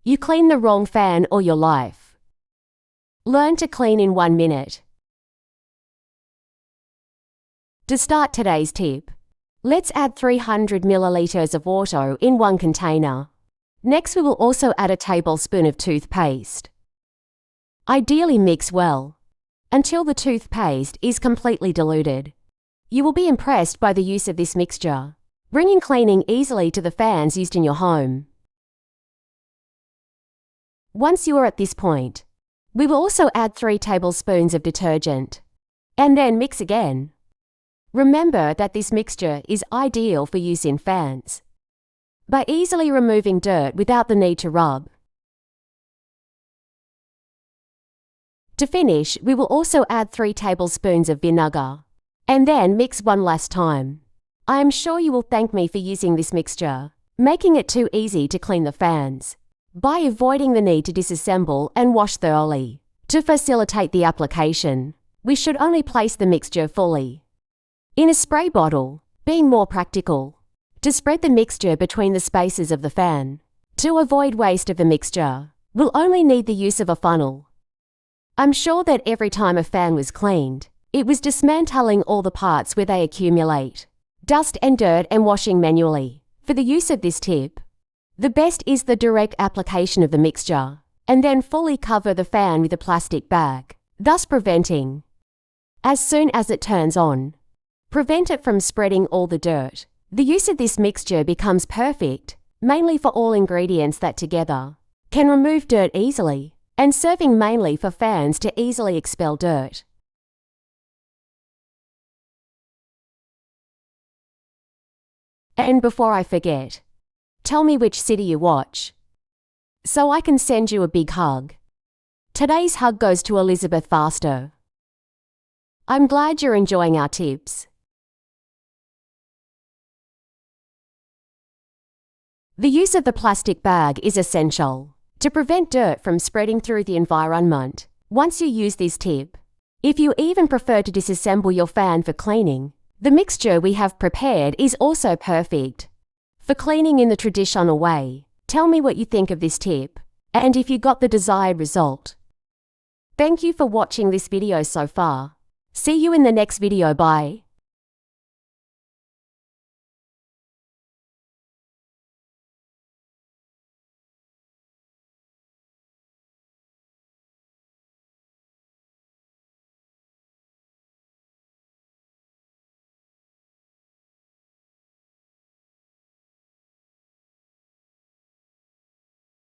You clean the wrong fan or your life. Learn to clean in 1 minute. To start today's tip, let's add 300 milliliters of water in one container. Next, we will also add a tablespoon of toothpaste. Ideally mix well until the toothpaste is completely diluted. You will be impressed by the use of this mixture, bringing cleaning easily to the fans used in your home. Once you are at this point, we will also add 3 tablespoons of detergent, and then mix again. Remember that this mixture is ideal for use in fans, by easily removing dirt without the need to rub. To finish, we will also add 3 tablespoons of vinegar, and then mix one last time. I am sure you will thank me for using this mixture, making it too easy to clean the fans, by avoiding the need to disassemble and wash thoroughly. To facilitate the application, we should only place the mixture fully in a spray bottle, being more practical. To spread the mixture between the spaces of the fan, to avoid waste of the mixture, we'll only need the use of a funnel. I'm sure that every time a fan was cleaned, it was dismantling all the parts where they accumulate dust and dirt and washing manually. For the use of this tip, the best is the direct application of the mixture, and then fully cover the fan with a plastic bag, thus preventing, as soon as it turns on, prevent it from spreading all the dirt. The use of this mixture becomes perfect, mainly for all ingredients that together can remove dirt easily, and serving mainly for fans to easily expel dirt. And before I forget, tell me which city you watch, so I can send you a big hug. Today's hug goes to Elizabeth Faster. I'm glad you're enjoying our tips. The use of the plastic bag is essential to prevent dirt from spreading through the environment. Once you use this tip, if you even prefer to disassemble your fan for cleaning, the mixture we have prepared is also perfect for cleaning in the traditional way. Tell me what you think of this tip, and if you got the desired result. Thank you for watching this video so far. See you in the next video. Bye.